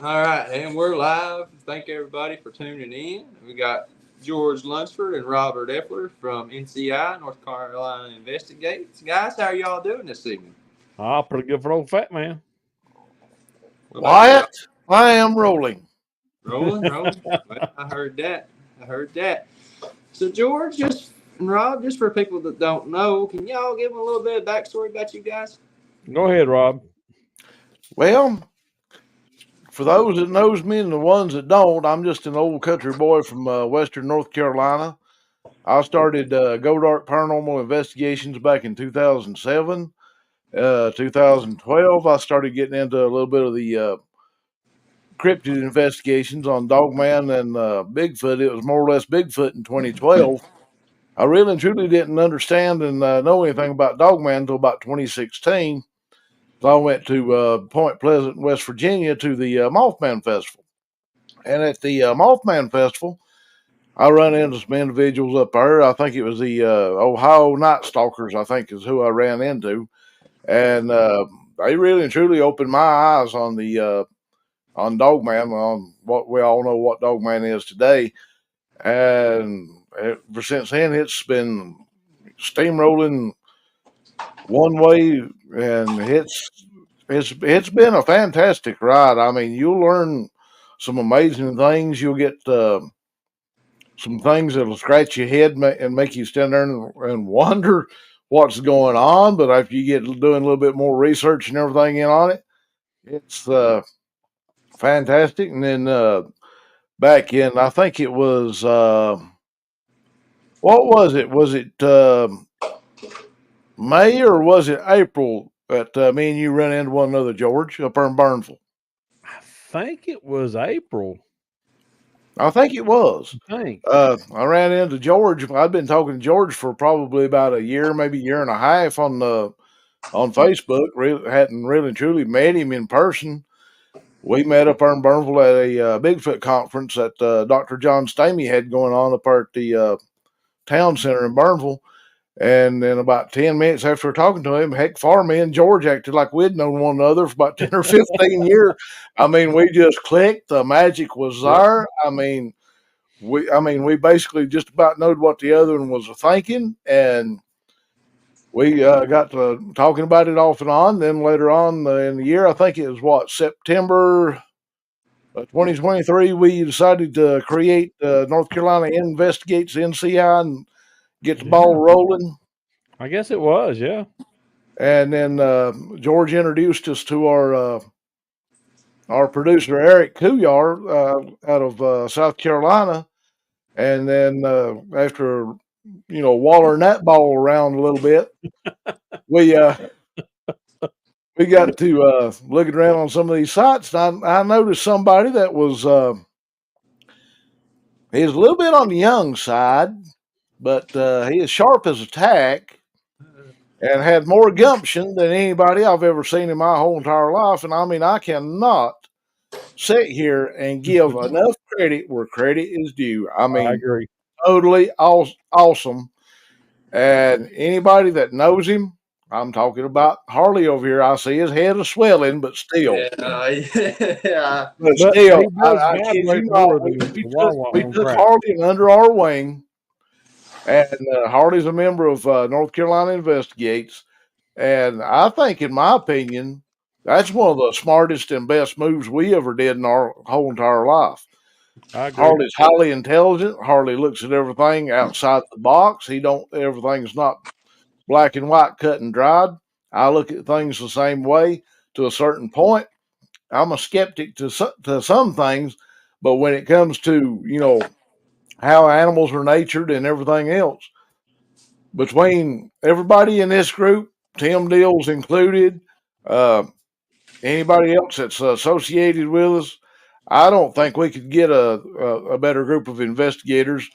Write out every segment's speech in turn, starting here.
All right, and we're live. Thank everybody for tuning in. We got George Lunsford and Robert Effler from NCI, North Carolina Investigates. Guys, how are y'all doing this evening? Pretty good for old fat man. What about you, Rob? Wyatt, I am rolling. Rolling, rolling. Well, I heard that. I heard that. So, George, just and Rob, just for people that don't know, can y'all give them a little bit of backstory about you guys? Go ahead, Rob. Well, for those that knows me and the ones that don't, I'm just an old country boy from Western North Carolina. I started Go Dark Paranormal Investigations back in 2007. 2012, I started getting into a little bit of the cryptid investigations on Dogman and Bigfoot. It was more or less Bigfoot in 2012. I really and truly didn't understand and know anything about Dogman until about 2016. So I went to Point Pleasant, West Virginia, to the Mothman Festival. And at the Mothman Festival, I run into some individuals up there. I think it was the Ohio Night Stalkers, I think is who I ran into. And they really and truly opened my eyes on Dogman, on what we all know what Dogman is today. And ever since then, it's been steamrolling one way, and it's been a fantastic ride. I mean, you'll learn some amazing things. You'll get some things that'll scratch your head and make you stand there and wonder what's going on. But after you get doing a little bit more research and everything in on it, it's fantastic. And then back in, I think it was what was it? Was it May or was it April that me and you ran into one another, George, up there in Burnville? I think it was April. I think it was. I think. I ran into George. I'd been talking to George for probably about a year, maybe a year and a half on Facebook. Hadn't really truly met him in person. We met up there in Burnville at a Bigfoot conference that Dr. John Stamey had going on up there at the town center in Burnville. And then about 10 minutes after talking to him, heck, far me and George acted like we'd known one another for about 10 or 15 years. I mean, we just clicked. The magic was Yep. there. We basically just about knowed what the other one was thinking. And we got to talking about it off and on. Then later on in the year, I think it was September 2023, we decided to create North Carolina Investigates NCI and get the ball Yeah. rolling. I guess it was. Yeah. And then George introduced us to our producer Eric Kuyar out of South Carolina. And then after wallering that ball around a little bit, we we got to looking around on some of these sites. And I noticed somebody that was he's a little bit on the young side, but he is sharp as a tack and had more gumption than anybody I've ever seen in my whole entire life. And I mean, I cannot sit here and give enough credit where credit is due. I I mean, agree. totally awesome. And anybody that knows him, I'm talking about Harley over here. I see his head is swelling, but still, Yeah. but But still, he does I kid you vibrate not, more than the Wawa we on took crack. Harley under our wing, and Harley's a member of North Carolina Investigates. And I think, in my opinion, that's one of the smartest and best moves we ever did in our whole entire life. I agree. Harley's highly intelligent. Harley looks at everything outside the box. He don't everything's not black and white, cut and dried. I look at things the same way to a certain point. I'm a skeptic to some things, but when it comes to how animals are natured and everything else, between everybody in this group, Tim Deals included, uh, anybody else that's associated with us, I don't think we could get a better group of investigators.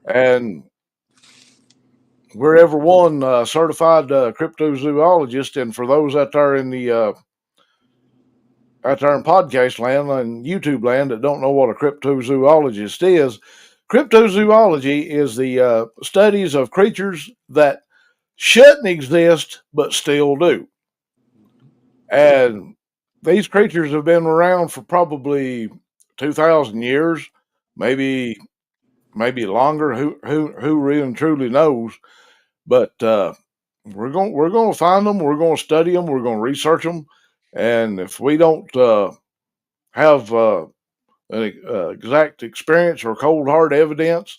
And we're ever one certified cryptozoologist. And for those out there in the out there in podcast land and YouTube land that don't know what a cryptozoologist is, cryptozoology is the studies of creatures that shouldn't exist but still do. And these creatures have been around for probably 2,000 years, maybe longer. Who really truly knows? But we're going to find them. We're going to study them. We're going to research them. And if we don't have an exact experience or cold hard evidence,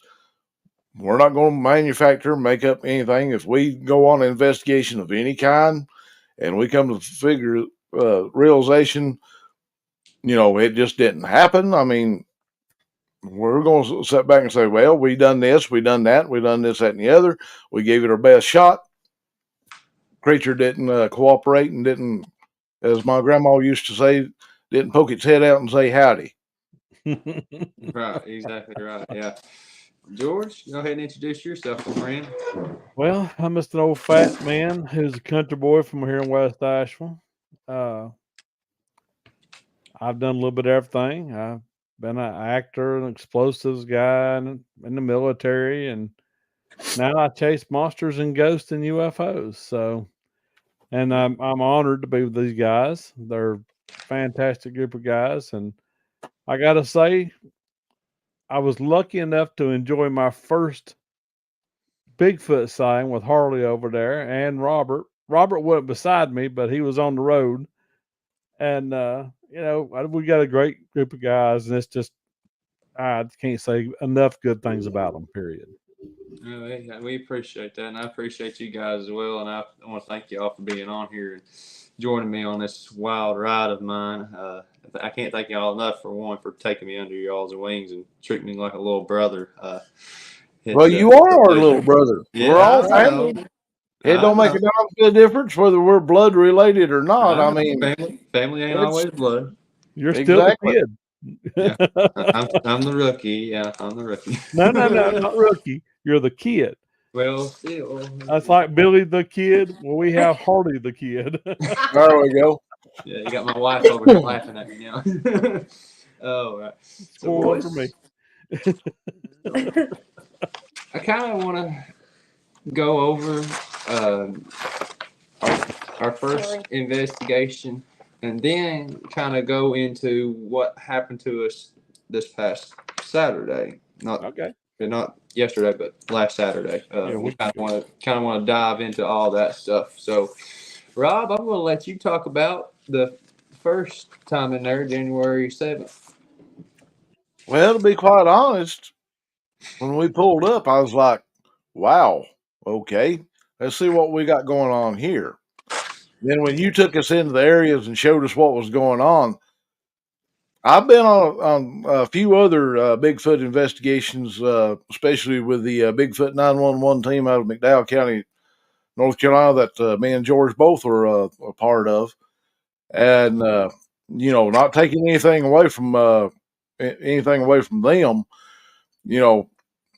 we're not going to manufacture, make up anything. If we go on an investigation of any kind, and we come to the realization, it just didn't happen. I mean, we're going to sit back and say, well, we done this, we done that, we done this, that, and the other. We gave it our best shot. Creature didn't cooperate and didn't, as my grandma used to say, didn't poke its head out and say howdy. Right, exactly right. Yeah. George, go ahead and introduce yourself, my friend. Well, I'm just an old fat man who's a country boy from here in West Asheville. I've done a little bit of everything. I've been an actor, an explosives guy in the military, and now I chase monsters and ghosts and UFOs. So, and I'm honored to be with these guys. They're a fantastic group of guys, and I gotta say, I was lucky enough to enjoy my first Bigfoot sighting with Harley over there and Robert. Robert wasn't beside me, but he was on the road. And, we got a great group of guys, and it's just, I can't say enough good things about them, period. We appreciate that, and I appreciate you guys as well. And I want to thank you all for being on here and joining me on this wild ride of mine. I can't thank y'all enough for taking me under y'all's wings and treating me like a little brother. Well, you are our little brother. Yeah, we're all family. It don't make a good difference whether we're blood related or not. I mean, family ain't always blood. You're still the kid. Yeah, I'm the rookie. Yeah, I'm the rookie. No, not rookie. You're the kid. Well, still. That's like Billy the Kid. Well, we have Hardy the Kid. There we go. Yeah, you got my wife over here laughing at me now. Oh, right. So boys, for me. I kind of want to go over our first investigation, and then kind of go into what happened to us this past Saturday. Not yesterday, but last Saturday. We kind of want to dive into all that stuff. So, Rob, I'm going to let you talk about the first time in there, January 7th. Well, to be quite honest, when we pulled up, I was like, wow, okay, let's see what we got going on here. Then when you took us into the areas and showed us what was going on, I've been on a few other Bigfoot investigations, especially with the Bigfoot 911 team out of McDowell County, North Carolina, that me and George both are a part of. And, not taking anything away from them,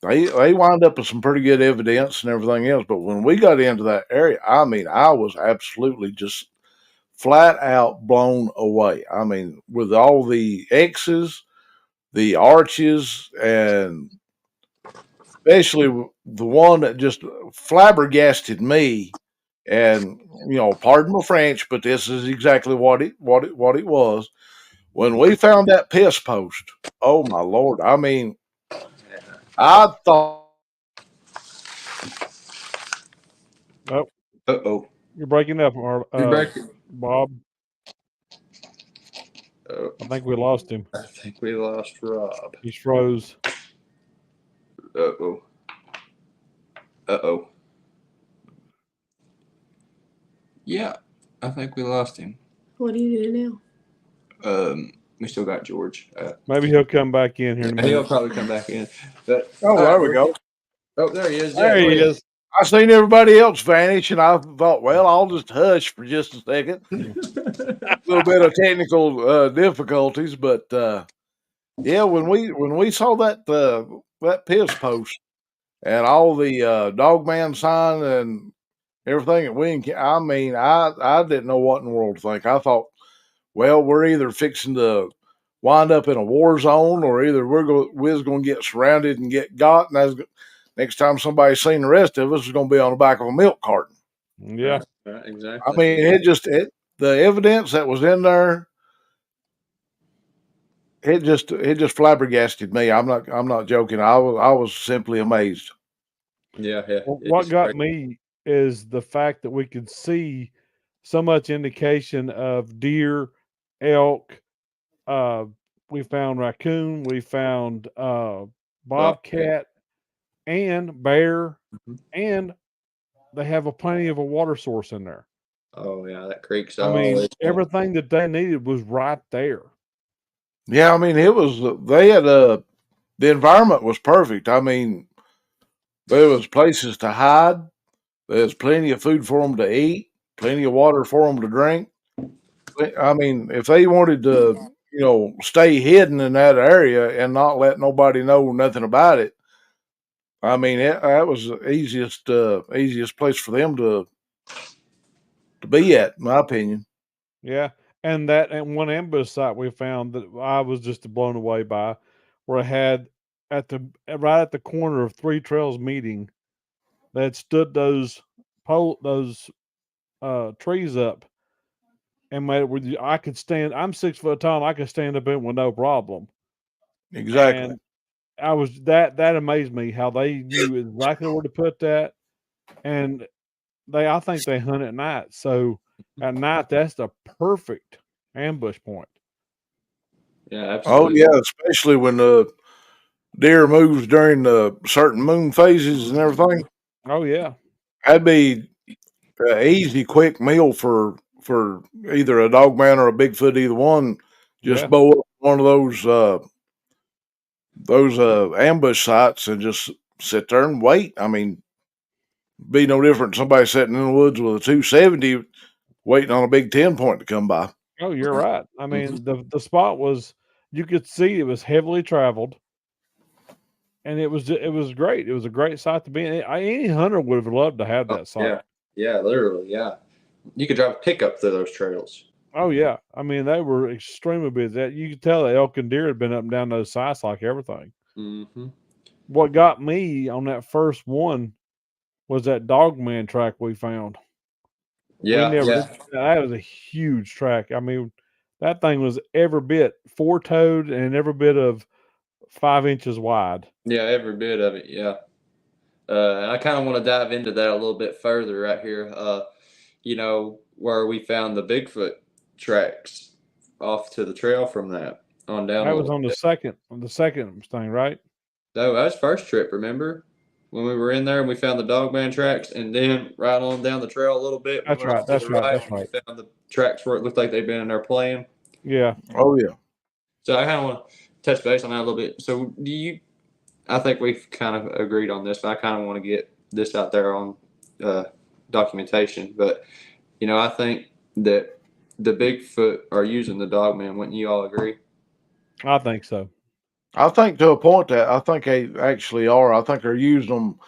they wind up with some pretty good evidence and everything else. But when we got into that area, I mean, I was absolutely just flat out blown away. I mean, with all the X's, the arches, and especially the one that just flabbergasted me. And pardon my French, but this is exactly what it was. When we found that piss post, oh my Lord! I mean, I thought. Oh, you're breaking up, Bob. I think we lost him. I think we lost Rob. He's froze. Uh-oh. Yeah, I think we lost him. What do you do now? We still got George. Maybe he'll come back in here in a minute. He'll probably come back in. But, there we go. Oh, there he is. There he is. I seen everybody else vanish, and I thought, well, I'll just hush for just a second. A little bit of technical difficulties, but yeah, when we saw that piss post and all the Dogman sign and everything I didn't know what in the world to think. I thought, well, we're either fixing to wind up in a war zone, or either we're going to get surrounded and get got, and next time somebody's seen the rest of us is going to be on the back of a milk carton. Yeah, right, exactly. I mean, the evidence that was in there it just flabbergasted me. I'm not joking. I was simply amazed. Yeah. What got me is the fact that we could see so much indication of deer, elk. We found raccoon. We found bobcat and bear, Mhm. and they have plenty of a water source in there. Oh yeah, that creek's I mean, always everything that they needed was right there. Yeah, I mean, it was they had the environment was perfect. I mean, there was places to hide. There's plenty of food for them to eat, plenty of water for them to drink. I mean, if they wanted to, stay hidden in that area and not let nobody know nothing about it, I mean, that was the easiest place for them to be at, in my opinion. Yeah, and one ambush site we found that I was just blown away by, where it had right at the corner of three trails meeting, they had stood those trees up and made it where I could stand. I'm 6 foot tall. And I could stand up in it with no problem. Exactly. And I was that amazed me how they knew exactly where to put that, and I think they hunt at night. So at night, that's the perfect ambush point. Yeah, Oh absolutely. yeah, especially when the deer moves during the certain moon phases and everything. Oh yeah, That'd be an easy, quick meal for either a dog man or a Bigfoot, either one. Just yeah, bow up one of those ambush sites and just sit there and wait. I mean, be no different than somebody sitting in the woods with a 270 waiting on a big 10 point to come by. oh you're right. I Mhm. mean the spot was, you could see it was heavily traveled, and it was great. It was a great site to be in. Any hunter would have loved to have Oh, that yeah, site. yeah, literally, yeah. You could drive a pickup through those trails. Oh yeah, I mean they were extremely busy. You could tell the elk and deer had been up and down those sites like everything. Mm-hmm. What got me on that first one was that dogman track we found. We Yeah, never yeah, that was a huge track. I mean, that thing was every bit four toed and every bit of 5 inches wide. yeah. Every bit of it. Yeah. And I kind of want to dive into that a little bit further right here. Where we found the Bigfoot tracks off to the trail from that on down a That was little on bit. the second thing, right? No, that was first trip. Remember when we were in there and we found the Dogman tracks, and then right on down the trail a little bit, we That's went right. off to That's the right. right That's and we right. found the tracks where it looked like they'd been in there playing. Yeah. Oh yeah. So I kind of want to touch base on that a little bit. So do you? I think we've kind of agreed on this, but I kind of want to get this out there on uh, documentation. But I think that the Bigfoot are using the Dogman. Wouldn't you all agree? I think so. I think to a point that I think they actually are. I think they're using them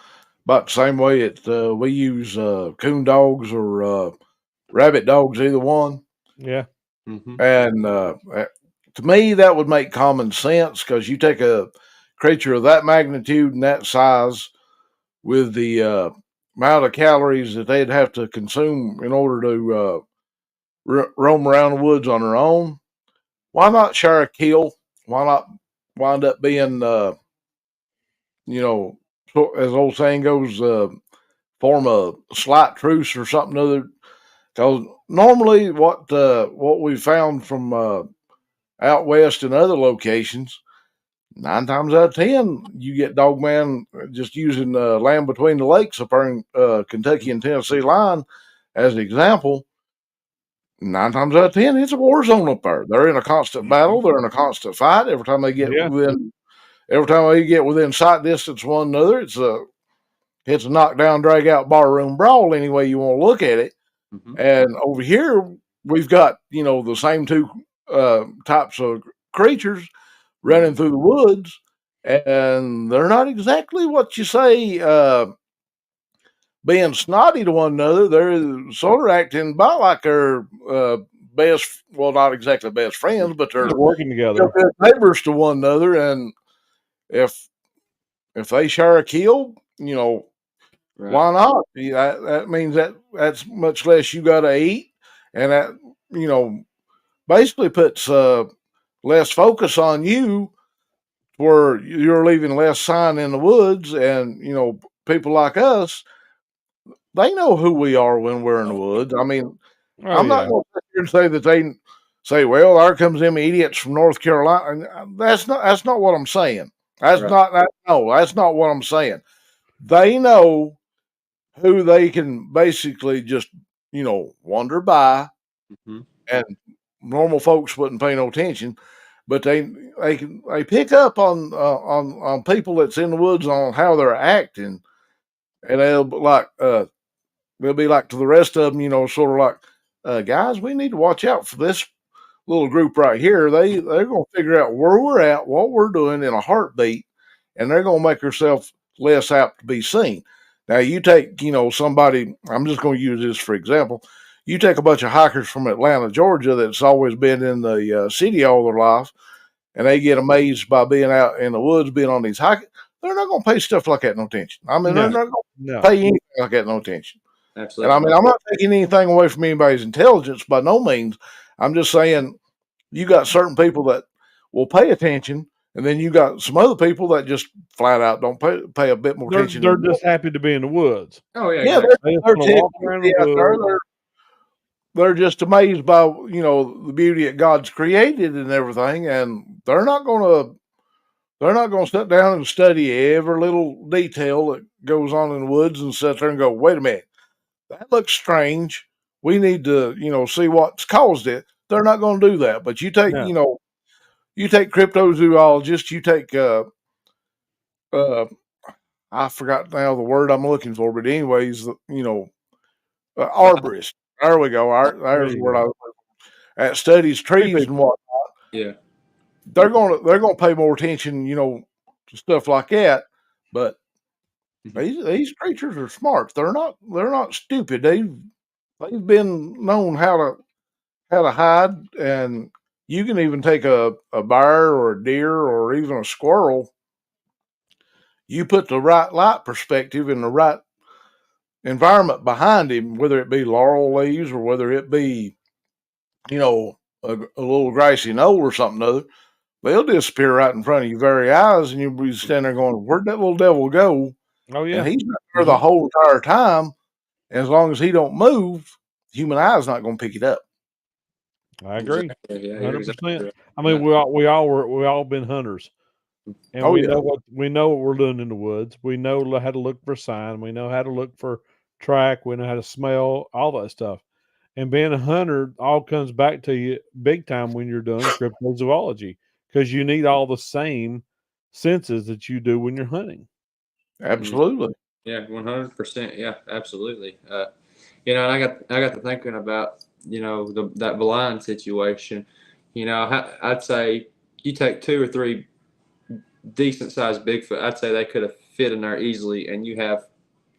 about the same way that we use coon dogs or rabbit dogs, either one. Yeah. Mm-hmm. And to me, that would make common sense because you take a creature of that magnitude and that size with the amount of calories that they'd have to consume in order to roam around the woods on their own. Why not share a kill? Why not wind up being, as the old saying goes, form a slight truce or something other? Because normally, what we found from out west and other locations, 9 times out of 10, you get dogman just using land between the lakes up there in Kentucky and Tennessee line as an example. 9 times out of 10, it's a war zone up there. They're in a constant battle. They're in a constant fight. Yeah. Every time they get within sight distance of one another, it's a knockdown, drag out, barroom brawl. Any way you want to look at it. Mm-hmm. And over here, we've got the same two types of creatures running through the woods, and they're not exactly what you say being snotty to one another. They're sort of acting about like they're best, well, not exactly best friends, but they're They're working together. good neighbors to one another. And if they share a kill, Right. why not? That means that's much less you got to eat, and that basically puts less focus on you, where you're leaving less sign in the woods, and people like us, they know who we are when we're in the woods. I mean, I'm not going to sit here and say that they say, "Well, there comes them idiots from North Carolina." That's not what I'm saying. That's not what I'm saying. They know who they can basically just wander by, and normal folks wouldn't pay no attention, but they pick up on people that's in the woods on how they're acting, and they'll be like to the rest of them, sort of like, guys, we need to watch out for this little group right here. They're going to figure out where we're at, what we're doing in a heartbeat, and they're going to make themselves less apt to be seen. Now, you take, somebody, I'm just going to use this for example. You take a bunch of hikers from Atlanta, Georgia, that's always been in the city all their life, and they get amazed by being out in the woods, being on these hikes. They're not going to pay stuff like that no attention. I mean, they're not going to pay anything like that no attention. Absolutely. And I mean, I'm not taking anything away from anybody's intelligence by no means. I'm just saying you got certain people that will pay attention, and then you got some other people that just flat out don't pay a bit more attention. They're just happy to be in the woods. Oh yeah, yeah. They're just amazed by the beauty that God's created and everything, and they're not going to sit down and study every little detail that goes on in the woods and sit there and go, wait a minute, that looks strange. We need to, see what's caused it. They're not going to do that. But you take, you take cryptozoologists, you take, I forgot now the word I'm looking for, but anyways, arborist. There we go. There's the word I was looking for. That studies trees and whatnot. Yeah. They're gonna pay more attention, to stuff like that. But these creatures are smart. They're not stupid. They've been known how to hide, and you can even take a bear or a deer or even a squirrel. You put the right light perspective and the right environment behind him, whether it be laurel leaves or whether it be, a little grassy knoll or something other, they'll disappear right in front of your very eyes, and you'll be standing there going, "Where'd that little devil go?" Oh yeah, and he's not there the whole entire time. As long as he don't move, human eye is not going to pick it up. I agree. Exactly. Yeah, 100%. exactly. I mean, we all been hunters, and we know what we're doing in the woods. We know how to look for sign. We know how to look for track. We know how to smell all that stuff. And being a hunter all comes back to you big time when you're doing cryptozoology, because you need all the same senses that you do when you're hunting. Absolutely. Yeah, 100%. Yeah, absolutely. And I got to thinking about that blind situation. I'd say you take 2 or 3 decent sized Bigfoot. I'd say they could have fit in there easily, and you have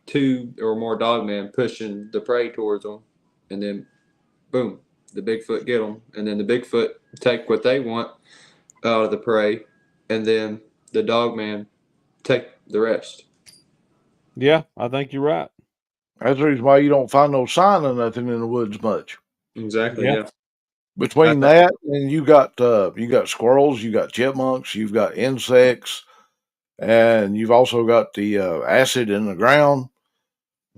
2 or more dogmen pushing the prey towards them, and then boom, the Bigfoot get them, and then the Bigfoot take what they want out of the prey, and then the dogman take the rest. Yeah, I think you're right. That's the reason why you don't find no sign of nothing in the woods much. Exactly. Yeah. Between that and you got squirrels, you got chipmunks, you've got insects, and you've also got the acid in the ground.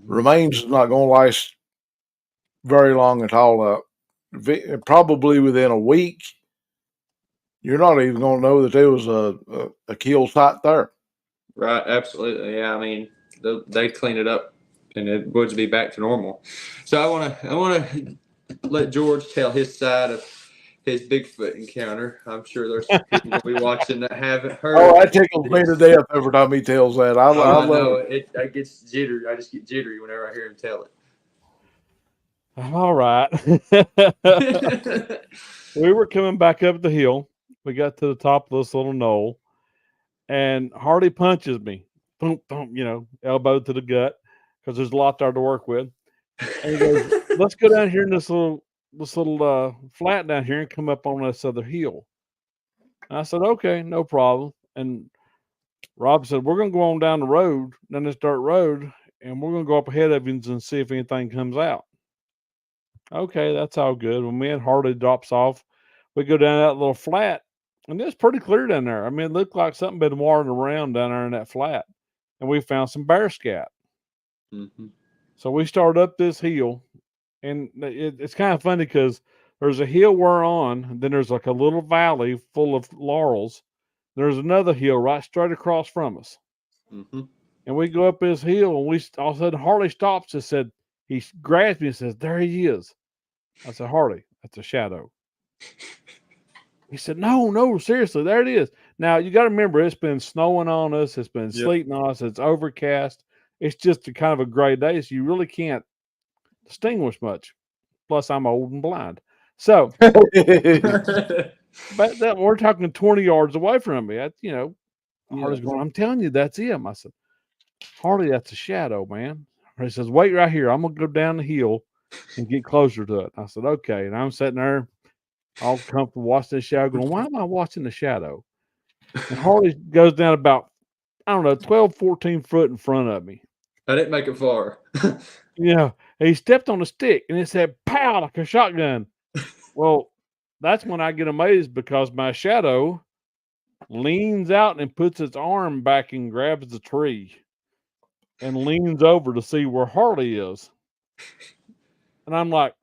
Remains is not going to last very long at all. Probably within a week, you're not even going to know that there was a kill site there. Right. Absolutely. Yeah. I mean, they clean it up, and the woods will be back to normal. So I want to let George tell his side of his Bigfoot encounter. I'm sure there's people will be watching that haven't heard. Oh, that tickles me to death every time he tells that. I love it. I gets jittery. I just get jittery whenever I hear him tell it. All right. We were coming back up the hill. We got to the top of this little knoll, and Hardy punches me. Boom, boom, elbow to the gut, because there's a lot there to work with. And he goes, "Let's go down here in this little flat down here and come up on this other hill." And I said, "Okay, no problem." And Rob said, "We're going to go on down the road, down this dirt road, and we're going to go up ahead of you and see if anything comes out." Okay, that's all good. When me and Hardy drops off, we go down that little flat, And it's pretty clear down there. I mean, it looked like something been watered around down there in that flat. And we found some bear scat. Mm-hmm. So we started up this hill, and it's kind of funny because there's a hill we're on, and then there's like a little valley full of laurels. There's another hill right straight across from us. Mm-hmm. And we go up this hill, and all of a sudden Harley stops and said, he grabs me and says, "There he is." I said, "Harley, that's a shadow." He said, "No, seriously, there it is." Now you got to remember, it's been snowing on us, it's been sleeting on us, it's overcast. It's just a kind of a gray day, so you really can't distinguish much. Plus, I'm old and blind. So, but we're talking 20 yards away from me. Harley's going, "I'm telling you, that's him." I said, "Harley, that's a shadow, man." He says, "Wait right here. I'm going to go down the hill and get closer to it." I said, "Okay." And I'm sitting there all comfortable watching the shadow going, "Why am I watching the shadow?" And Harley goes down about, I don't know, 12, 14 foot in front of me. I didn't make it far. And he stepped on a stick and it said, "Pow," like a shotgun. Well, that's when I get amazed because my shadow leans out and puts its arm back and grabs the tree and leans over to see where Harley is. And I'm like,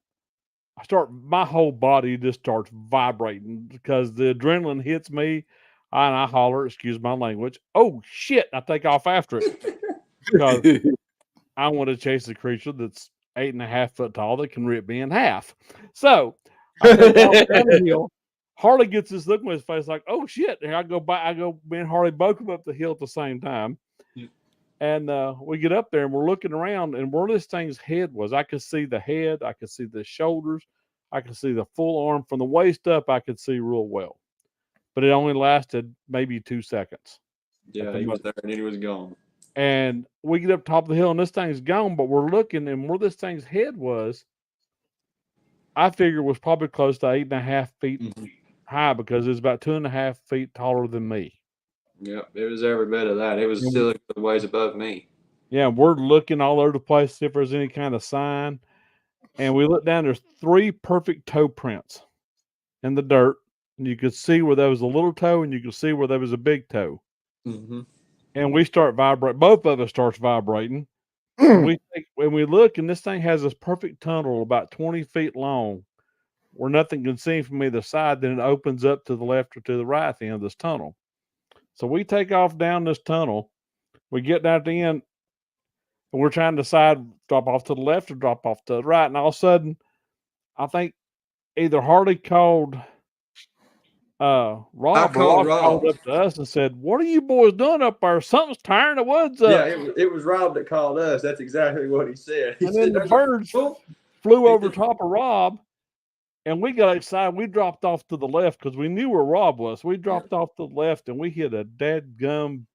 my whole body just starts vibrating because the adrenaline hits me and I holler, excuse my language, "Oh shit." I take off after it because I want to chase a creature that's 8.5 foot tall that can rip me in half. So I take off down the hill. Harley gets this look on his face like, "Oh shit." And me and Harley both come up the hill at the same time. And we get up there and we're looking around, and where this thing's head was, I could see the head, I could see the shoulders, I could see the full arm from the waist up. I could see real well, but it only lasted maybe 2 seconds. Yeah, he was there and he was gone. And we get up top of the hill and this thing's gone, but we're looking, and where this thing's head was, I figure was probably close to 8.5 feet high because it was about 2.5 feet taller than me. Yep, it was every bit of that. It was still a ways above me. Yeah, we're looking all over the place to see if there's any kind of sign. And we look down, there's 3 perfect toe prints in the dirt. And you could see where there was a little toe and you could see where there was a big toe. Mm-hmm. And we start vibrating. Both of us starts vibrating. And we look, and this thing has this perfect tunnel about 20 feet long where nothing can see from either side. Then it opens up to the left or to the right at the end of this tunnel. So we take off down this tunnel. We get down at the end, and we're trying to decide, drop off to the left or drop off to the right. And all of a sudden, I think either Harley called Rob, or Rob called up to us and said, "What are you boys doing up there? Something's tearing the woods up." Yeah, it was Rob that called us. That's exactly what he said. And then the birds flew over top of Rob, and we got excited. We dropped off to the left because we knew where Rob was. We dropped off to the left, and we hit a dead gum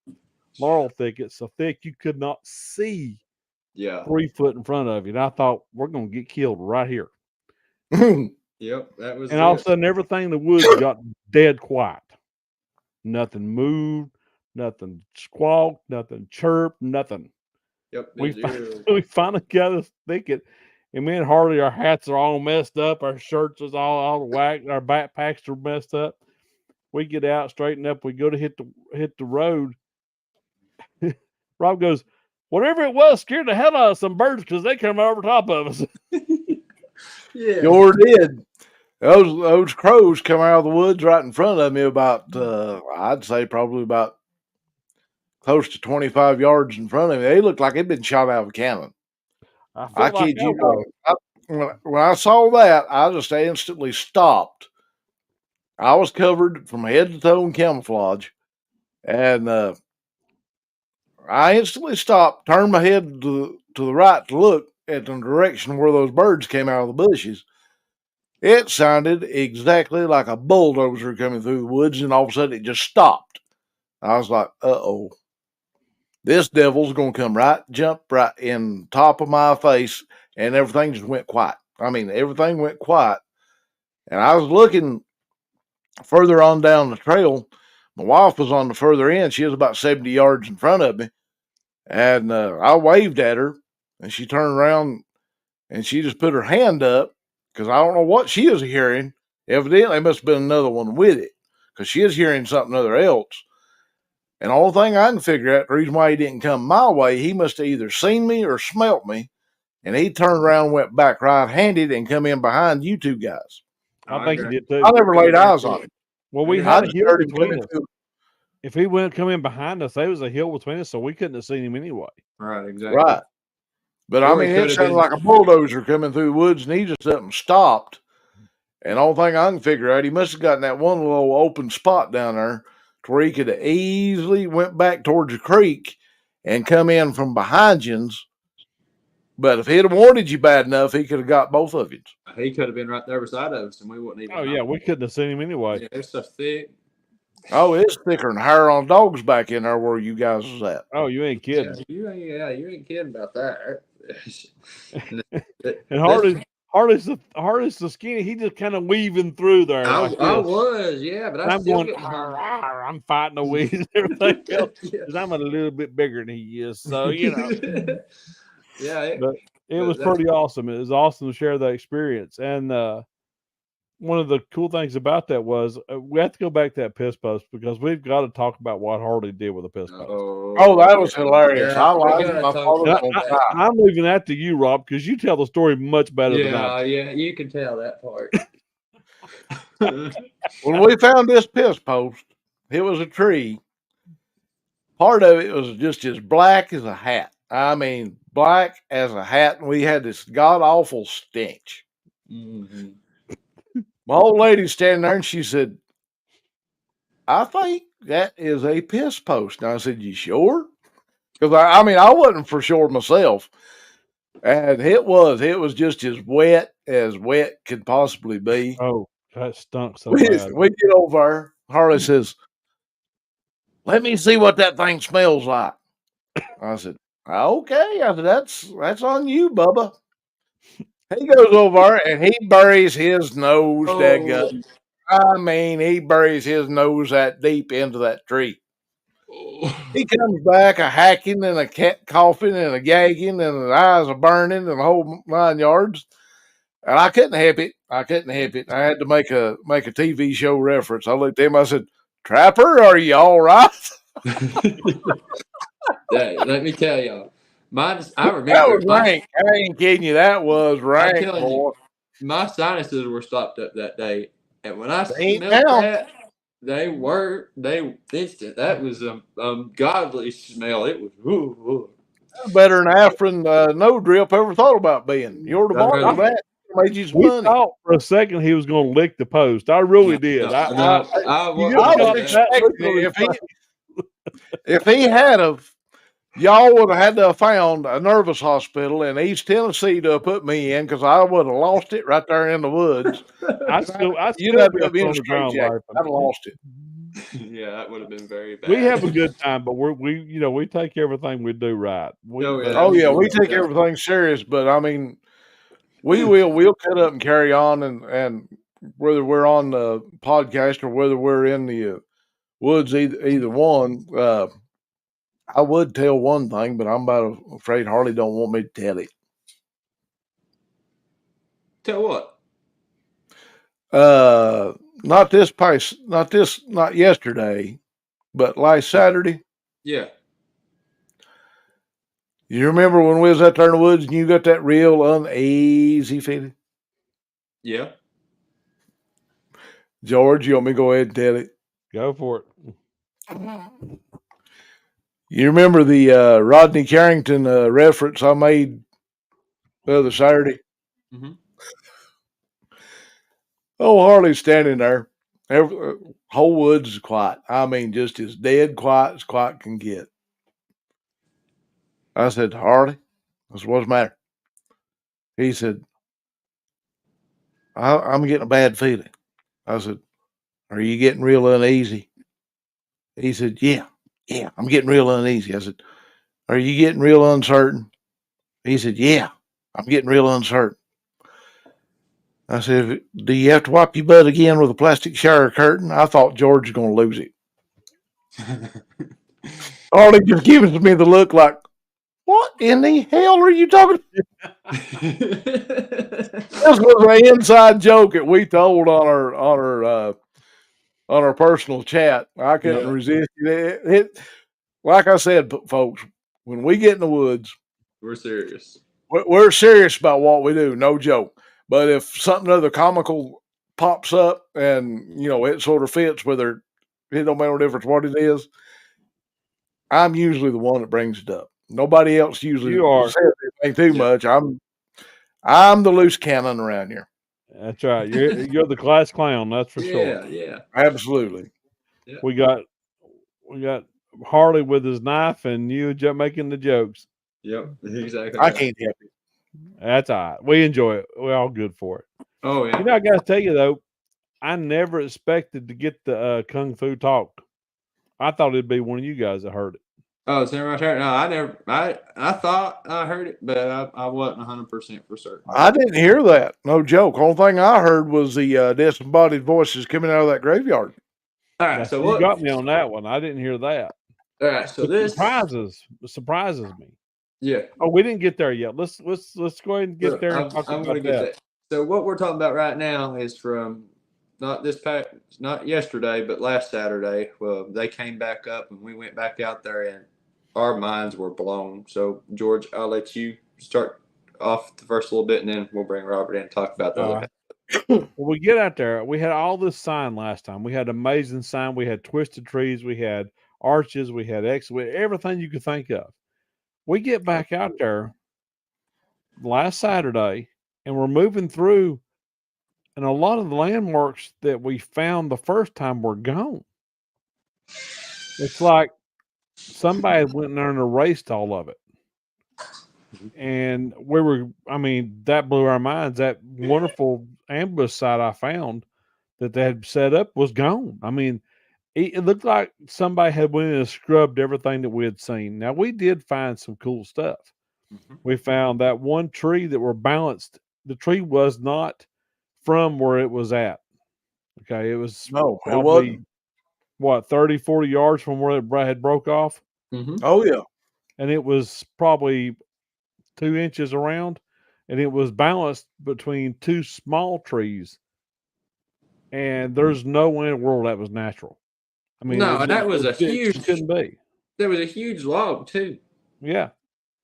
laurel thicket so thick you could not see 3 foot in front of you. And I thought, we're going to get killed right here. Yep, that was. And all of a sudden, everything in the woods got dead quiet. Nothing moved, nothing squawked, nothing chirped, nothing. Yep. We finally got this thicket, and me and Harley, our hats are all messed up, our shirts is all whacked, our backpacks are messed up. We get out, straighten up, we go to hit the road. Rob goes, "Whatever it was scared the hell out of some birds because they come over top of us." Yeah, sure did. Those crows come out of the woods right in front of me about, I'd say probably about close to 25 yards in front of me. They looked like they'd been shot out of a cannon. I kid you not. When I saw that, I just instantly stopped. I was covered from head to toe in camouflage, and I instantly stopped, turned my head to the right to look at the direction where those birds came out of the bushes. It sounded exactly like a bulldozer coming through the woods, and all of a sudden it just stopped. I was like, uh-oh. This devil's going to jump right in top of my face, and everything just went quiet. I mean, everything went quiet. And I was looking further on down the trail. My wife was on the further end. She was about 70 yards in front of me. And I waved at her, and she turned around, and she just put her hand up, because I don't know what she was hearing. Evidently, it must have been another one with it, because she is hearing something other else. And the only thing I can figure out, the reason why he didn't come my way, he must have either seen me or smelt me. And he turned around and went back right-handed and come in behind you two guys. I think he did too. I never laid eyes on him. Well, we I had a just hill heard him between coming us. through. If he wouldn't come in behind us, there was a hill between us, so we couldn't have seen him anyway. Right, exactly. Right. But Or I he mean, could it have sounded been- like a bulldozer coming through the woods, and he just up and stopped. And the only thing I can figure out, he must have gotten that one little open spot down there to where he could have easily went back towards the creek and come in from behind you. But if he'd have wanted you bad enough, he could have got both of you. He could have been right there beside us, and we wouldn't even. Oh yeah, we couldn't have seen him anyway. Yeah, it's so thick. Oh, it's thicker than hair on dogs back in there where you guys was at. Oh, you ain't kidding. You ain't kidding about that. And Hardy's the skinny. He just kind of weaving through there. I this. was, yeah, but I'm still going. get I'm fighting the weeds and everything else because I'm a little bit bigger than he is. So you know. Yeah, But it was pretty awesome. It was awesome to share that experience. And one of the cool things about that was we have to go back to that piss post because we've got to talk about what Hardy did with the piss post. Oh, that was hilarious. Yeah, I liked it. I'm leaving that to you, Rob, because you tell the story much better than I do. Yeah, you can tell that part. When we found this piss post, it was a tree. Part of it was just as black as a hat. I mean, black as a hat, and we had this god-awful stench. Mm-hmm. My old lady standing there, and she said, I think that is a piss post. And I said, you sure? Because, I mean, I wasn't for sure myself. And it was just as wet could possibly be. Oh, that stunk so bad. We get over there. Harley says, let me see what that thing smells like. I said, okay. I said, that's on you, Bubba. He goes over and he buries his nose that I mean, he buries his nose that deep into that tree. He comes back a hacking and a cat coughing and a gagging and his eyes are burning and the whole 9 yards. And I couldn't help it. I had to make a TV show reference. I looked at him. I said, Trapper, are you all right? Let me tell y'all. I remember. That was rank. I ain't kidding you. That was rank, boy. My sinuses were stopped up that day. And when I smelled that, that was a godly smell. It was better than Afrin no drip ever thought about being. You're the boss of that. Made you some money. Thought for a second he was going to lick the post. I really did. I was expecting if he had y'all would have had to have found a nervous hospital in East Tennessee to have put me in because I would have lost it right there in the woods. You'd have to be in a straitjacket. I'd have lost it. Yeah, that would have been very bad. We have a good time, but we take everything we do right. We take everything serious, but I mean, we'll cut up and carry on, and whether we're on the podcast or whether we're in the woods, either one. I would tell one thing, but I'm about afraid Harley don't want me to tell it. Tell what? Not yesterday, but last Saturday. Yeah. You remember when we was out there in the woods and you got that real uneasy feeling? Yeah. George, you want me to go ahead and tell it? Go for it. You remember the Rodney Carrington reference I made the other Saturday? Mm-hmm. Oh, Harley's standing there. Whole woods is quiet. I mean, just as dead quiet as quiet can get. I said, Harley, I said, what's the matter? He said, I'm getting a bad feeling. I said, are you getting real uneasy? He said, yeah, I'm getting real uneasy. I said, are you getting real uncertain? He said, yeah, I'm getting real uncertain. I said, do you have to wipe your butt again with a plastic shower curtain? I thought George was going to lose it. Harley just gives me the look like, what in the hell are you talking about? This was an inside joke that we told on our on our personal chat. I couldn't resist it. Like I said, folks, when we get in the woods, we're serious. We're serious about what we do, no joke. But if something other comical pops up and it sort of fits, whether it don't make no difference what it is, I'm usually the one that brings it up. Nobody else usually says anything too much. I'm the loose cannon around here. That's right. You're the class clown. That's for sure. Yeah, absolutely. Yeah. We got Harley with his knife, and you making the jokes. Yep, exactly. I can't help it. That's all right. We enjoy it. We're all good for it. Oh yeah. I got to tell you though, I never expected to get the Kung Fu talk. I thought it'd be one of you guys that heard it. Oh, it's right there. No, I never. I thought I heard it, but I wasn't 100% for certain. I didn't hear that. No joke. Only thing I heard was the disembodied voices coming out of that graveyard. All right, so you got me on that one. I didn't hear that. All right, so this surprises me. Yeah. Oh, we didn't get there yet. Let's go ahead and get there. And talk I'm about going to get that. So what we're talking about right now is from not yesterday, but last Saturday. Well, they came back up and we went back out there and our minds were blown. So George, I'll let you start off the first little bit, and then we'll bring Robert in and talk about the other. When we get out there, we had all this sign last time. We had amazing sign. We had twisted trees. We had arches. We had everything you could think of. We get back out there last Saturday, and we're moving through, and a lot of the landmarks that we found the first time were gone. It's like somebody went in there and erased all of it. And that blew our minds. That wonderful ambush site I found that they had set up was gone. I mean, it looked like somebody had went in and scrubbed everything that we had seen. Now, we did find some cool stuff. Mm-hmm. We found that one tree that were balanced. The tree was not from where it was at. Okay, it was probably, 30, 40 yards from where it had broke off? Mm-hmm. Oh, yeah. And it was probably 2 inches around, and it was balanced between two small trees. And there's no way in the world that was natural. I mean, no, that was a huge. It couldn't be. There was a huge log too. Yeah.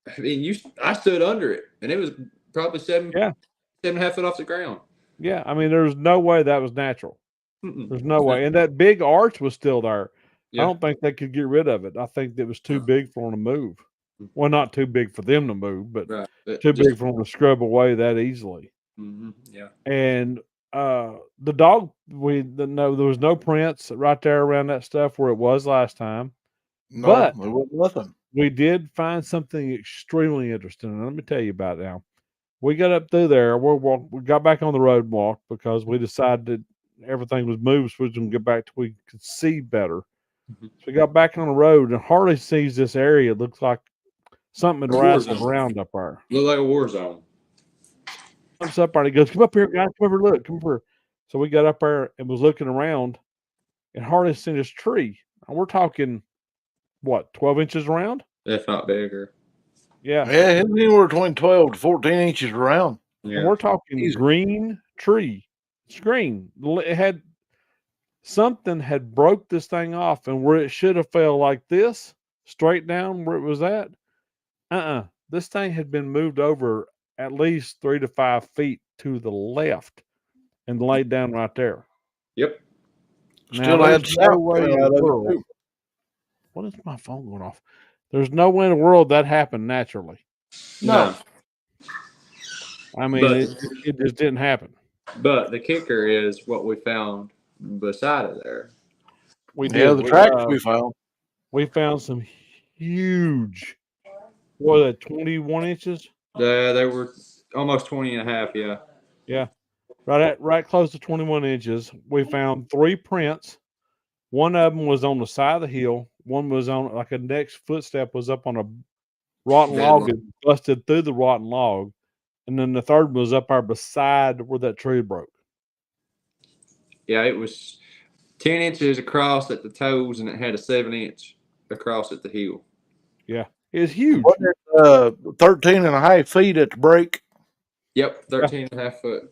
I mean, I stood under it, and it was probably 7.5 foot off the ground. Yeah, I mean, there's no way that was natural. There's no way, and that big arch was still there. Yeah. I don't think they could get rid of it. I think it was too big for them to move. Well, not too big for them to move, but too big for them to scrub away that easily. Mm-hmm. Yeah. And the dog, there was no prints right there around that stuff where it was last time. No, but there wasn't nothing. We did find something extremely interesting. And let me tell you about it now. We got up through there. We got back on the road and walked because we decided that everything was moved, so we was going to get back to we could see better. Mm-hmm. So we got back on the road, and Harley sees this area. It looks like something had wrestled around up there. Looked like a war zone. Comes up there, and he goes, "Come up here, guys. Come over, look. Come over." So we got up there and was looking around, and Harley seen this tree. And we're talking, 12 inches around? If not bigger. Yeah, it's anywhere between 12 to 14 inches around. Yeah. And we're talking green tree. It's green. It had something had broke this thing off, and where it should have fell like this, straight down where it was at. This thing had been moved over at least 3 to 5 feet to the left and laid down right there. Yep. Still had no way in the world. What is my phone going off? There's no way in the world that happened naturally. No. I mean, it just didn't happen. But the kicker is what we found beside of there. The tracks we found. We found some huge, 21 inches? They were almost 20 and a half, yeah. Yeah. Right close to 21 inches. We found 3 prints. One of them was on the side of the hill. One was on, like a next footstep was up on a rotten log and busted through the rotten log. And then the third was up there beside where that tree broke. Yeah, it was 10 inches across at the toes, and it had a 7-inch across at the heel. Yeah, it's huge. 13 and a half feet at the break. Yep, 13 and a half foot.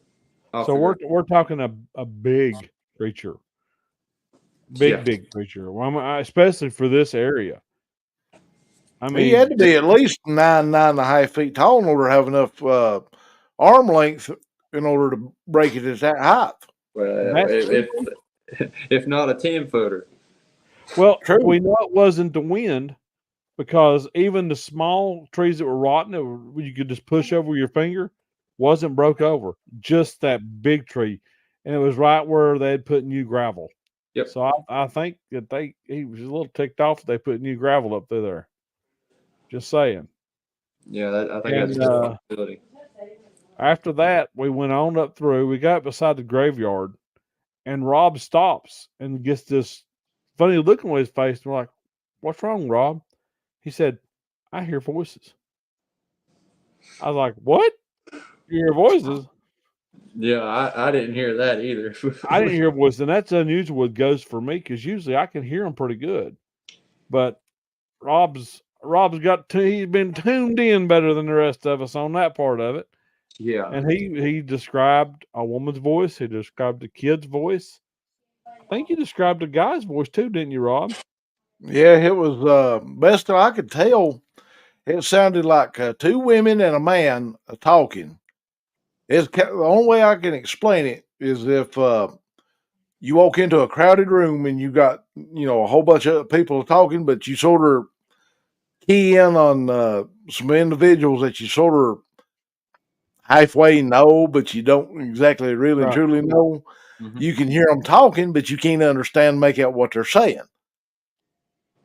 So we're talking a big creature. Big creature. Well, especially for this area. I mean, he had to be at least 9.5 feet tall in order to have enough arm length in order to break it at that height. Well, if not a 10-footer. Well, True. we know it wasn't the wind because even the small trees that were rotten, you could just push over your finger, wasn't broke over. Just that big tree, and it was right where they had put new gravel. Yep. So I think that he was a little ticked off that they put new gravel up through there. Just saying. Yeah, I think that's a good possibility. After that, we went on up through. We got beside the graveyard, and Rob stops and gets this funny look on his face. And we're like, "What's wrong, Rob?" He said, "I hear voices." I was like, "What? You hear voices?" Yeah, I didn't hear that either. I didn't hear voices, and that's unusual with ghosts for me because usually I can hear them pretty good. But Rob's he's been tuned in better than the rest of us on that part of it. Yeah. And he described a woman's voice. He described a kid's voice. I think you described a guy's voice too, didn't you, Rob? Yeah, it was best that I could tell. It sounded like 2 women and a man talking. The only way I can explain it is if you walk into a crowded room and you got a whole bunch of people talking, but you sort of key in on some individuals that you sort of halfway know, but you don't exactly really and truly know. Mm-hmm. You can hear them talking, but you can't understand, make out what they're saying.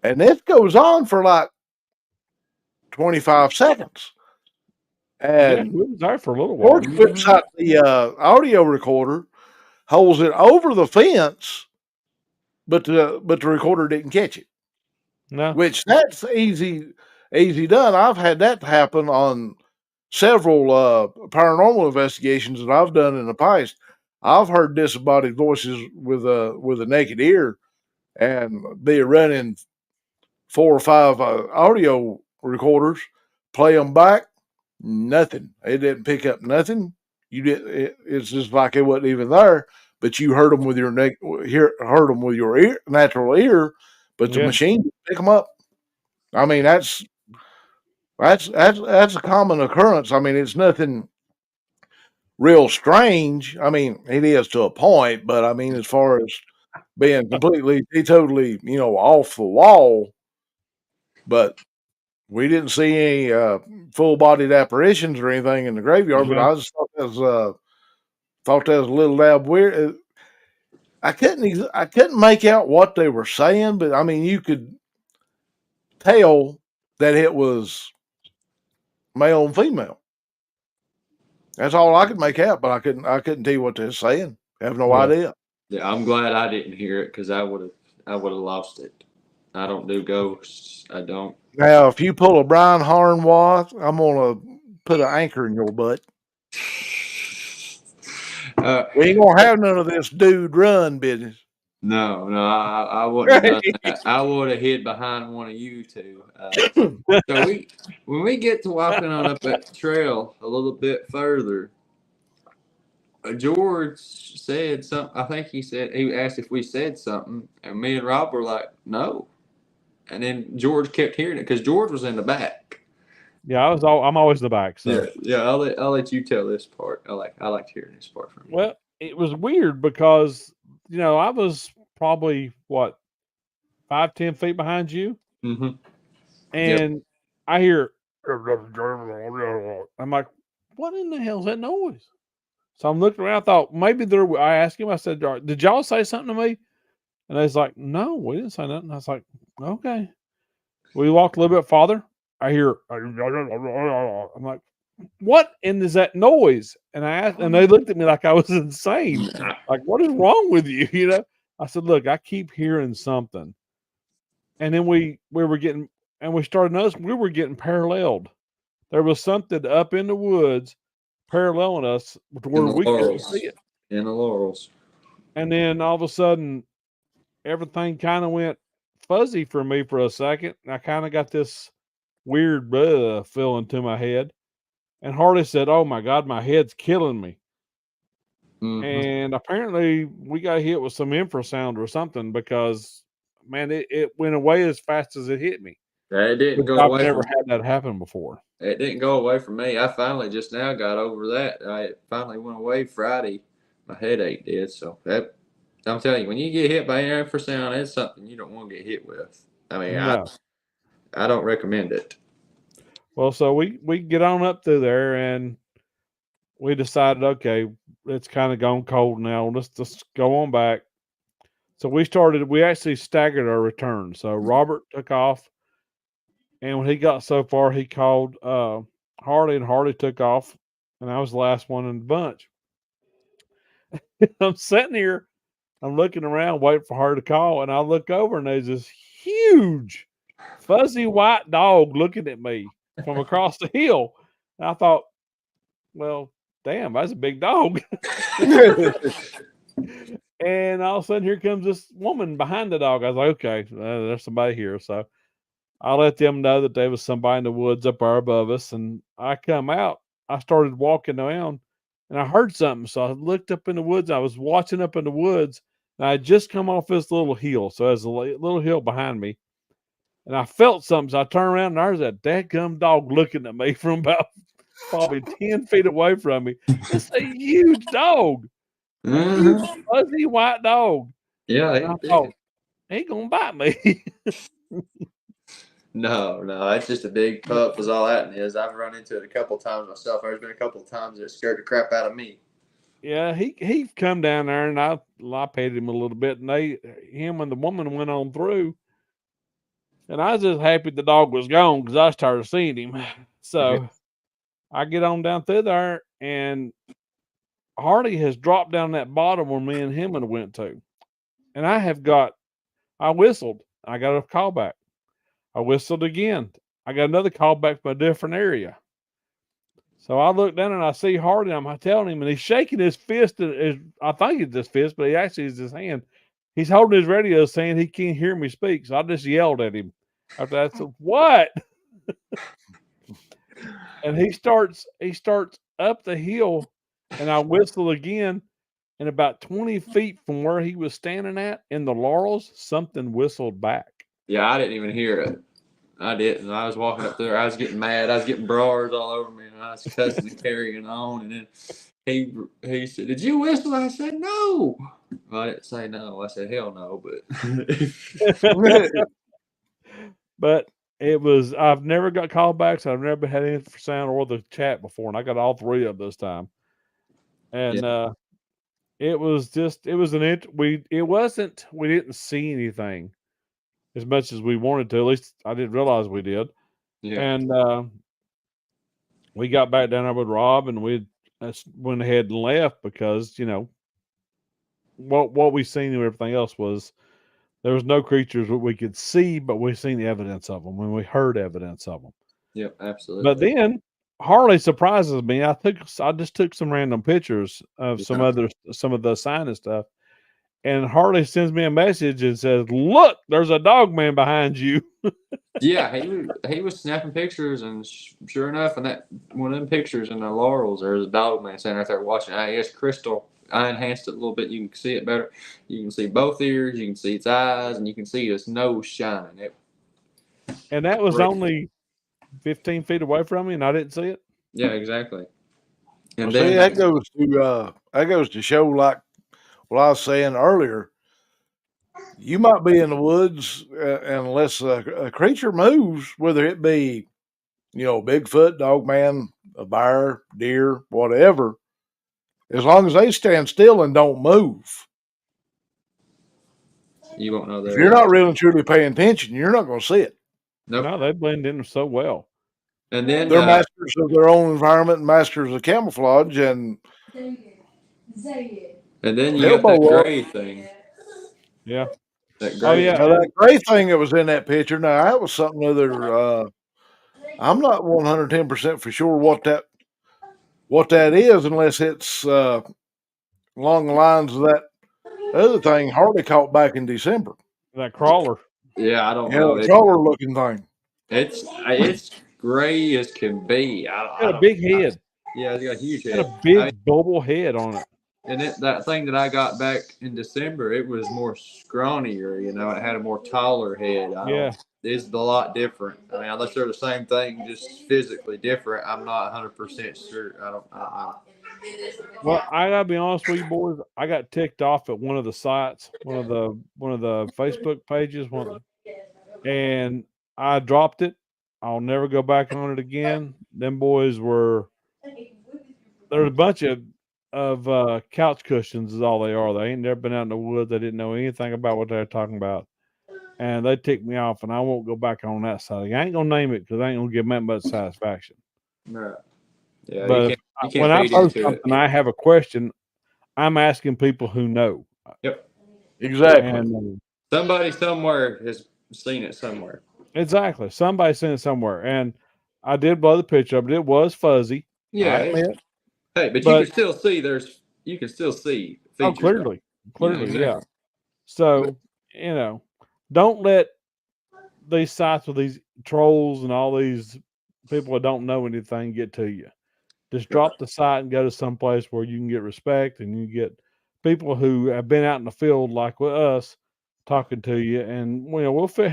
And this goes on for like 25 seconds. And we was there for a little while. George whips out the audio recorder, holds it over the fence, but the recorder didn't catch it. No. Which that's easy done. I've had that happen on several paranormal investigations that I've done in the past. I've heard disembodied voices with a naked ear, and be running 4 or 5 audio recorders, play them back, nothing. It didn't pick up nothing. It's just like it wasn't even there. But you heard them with your heard them with your ear, natural ear, but the machine didn't pick them up. I mean, that's a common occurrence. I mean, it's nothing real strange. I mean, it is to a point, but I mean, as far as being totally, off the wall, but we didn't see any full-bodied apparitions or anything in the graveyard. But I just thought that was a little dab weird. I couldn't make out what they were saying, but I mean, you could tell that it was male and female. That's all I could make out, but I couldn't tell you what they're saying. I have no idea. Yeah, I'm glad I didn't hear it because I would have lost it. I don't do ghosts. I don't. Now, if you pull a Brian Harnwath, I'm gonna put an anchor in your butt. We ain't gonna have none of this dude run business. No, I wouldn't have done that. I would have hid behind one of you two. So when we get to walking on up that trail a little bit further, George said something. I think he asked if we said something, and me and Rob were like, no. And then George kept hearing it because George was in the back. Yeah, I'm always in the back. So yeah. I'll let you tell this part. I like hearing this part from you. Well, it was weird because I was probably 5-10 feet behind you, and I hear. I'm like, what in the hell is that noise? So I'm looking around. I thought maybe I asked him. I said, "Did y'all say something to me?" And they was like, "No, we didn't say nothing." I was like, "Okay." We walked a little bit farther. I hear. I'm like, what is that noise? And I asked, and they looked at me like I was insane. Like, what is wrong with you? I said, look, I keep hearing something. And then we were getting, and we started noticing we were getting paralleled. There was something up in the woods paralleling us to where we couldn't see it. In the laurels. And then all of a sudden, everything kind of went fuzzy for me for a second. And I kind of got this weird feeling to my head. And Harley said, "Oh my God, my head's killing me." And apparently we got hit with some infrasound or something because, man, it went away as fast as it hit me. It didn't go I've away. never had that happen before. It didn't go away from me. I finally just now got over that. It finally went away Friday. My headache did. So that I'm telling you, when you get hit by an infrasound, it's something you don't want to get hit with. I mean, No. I don't recommend it. Well, so we get on up through there and we decided, okay, it's kind of gone cold now. Let's just go on back. So we actually staggered our return. So Robert took off, and when he got so far, he called Harley, and Harley took off, and I was the last one in the bunch. I'm sitting here, I'm looking around, waiting for her to call, and I look over, and there's this huge, fuzzy white dog looking at me from across the hill. And I thought, well, damn, that's a big dog. And all of a sudden, here comes this woman behind the dog. I was like, okay, there's somebody here. So I let them know that there was somebody in the woods up there above us. And I come out. I started walking around, and I heard something. So I looked up in the woods. I was watching up in the woods, and I had just come off this little hill. So there's a little hill behind me. And I felt something. So I turned around, and there's that dadgum dog looking at me from about probably 10 feet away from me. It's a huge dog. A huge fuzzy white dog. Yeah, and I thought, he gonna bite me. No, it's just a big pup was all that is. I've run into it a couple times myself. There's been a couple of times that scared the crap out of me. Yeah, he come down there and I petted him a little bit, and him and the woman went on through. And I was just happy the dog was gone because I started seeing him. So I get on down through there, and Hardy has dropped down that bottom where me and him had went to. And I whistled. I got a call back. I whistled again. I got another call back from a different area. So I look down and I see Hardy. I'm telling him, and he's shaking his fist. I think it's his fist, but he actually is his hand. He's holding his radio saying he can't hear me speak. So I just yelled at him. After that, I said, "What?" And he starts up the hill, and I whistle again. And about 20 feet from where he was standing at in the laurels, something whistled back. Yeah, I didn't even hear it. I didn't. I was walking up there. I was getting mad. I was getting brawls all over me, and I was cussing and carrying on. And then he said, "Did you whistle?" I said, "No." Well, I didn't say no. I said, "Hell no." But it was. I've never got callbacks. I've never had any for sound or the chat before, and I got all three of this time. And it was just. It was It wasn't. We didn't see anything as much as we wanted to. At least I didn't realize we did. Yeah. And we got back down there with Rob, and we went ahead and left because what we seen and everything else was there was no creatures that we could see, but we seen the evidence of them when we heard evidence of them. Yep, absolutely. But then Harley surprises me. I just took some random pictures of some of the sign and stuff. And Harley sends me a message and says, "Look, there's a dog man behind you." Yeah, he was snapping pictures, and sure enough, in that one of them pictures in the laurels, there's a dog man standing right there watching. I guess crystal. I enhanced it a little bit. You can see it better. You can see both ears. You can see its eyes, and you can see its nose shining. And that was only 15 feet away from me, and I didn't see it. Yeah, exactly. And then that goes to show, like what I was saying earlier. You might be in the woods, unless a creature moves, whether it be, Bigfoot, dogman, a bear, deer, whatever. As long as they stand still and don't move, you won't know that. If you're not really truly paying attention, you're not going to see it. Nope. No, they blend in so well. And then they're masters of their own environment, masters of camouflage, and then you got that gray thing. Yeah. That gray. Now, that gray thing that was in that picture. Now that was something other. I'm not 110% for sure what that is, unless it's along the lines of that other thing Harley caught back in December. That crawler. Yeah, I don't know. The crawler looking thing. It's gray as can be. It's got a big head. Yeah, it's got a huge head. Got a big bubble head on it. And that thing that I got back in December, it was more scrawnier. You know, it had a more taller head. Yeah. It's a lot different. I mean, unless they're the same thing, just physically different, I'm not 100% sure. I don't know. Well, I gotta be honest with you, boys. I got ticked off at one of the sites, one of the Facebook pages, and I dropped it. I'll never go back on it again. Them boys were there's a bunch of couch cushions is all they are. They ain't never been out in the woods. They didn't know anything about what they were talking about. And they ticked me off, and I won't go back on that side. I ain't gonna name it because I ain't gonna give them much satisfaction. Right. Yeah, but you can't when I feed post into something, it. I have a question. I'm asking people who know. Yep. Exactly. And somebody somewhere has seen it somewhere. Exactly. Somebody seen it somewhere. And I did blow the picture up. It was fuzzy. Yeah. Hey, but you can still see features. Oh, clearly. Clearly, yeah. So, don't let these sites with these trolls and all these people that don't know anything get to you. Just drop the site and go to some place where you can get respect and you get people who have been out in the field like with us talking to you, and we'll try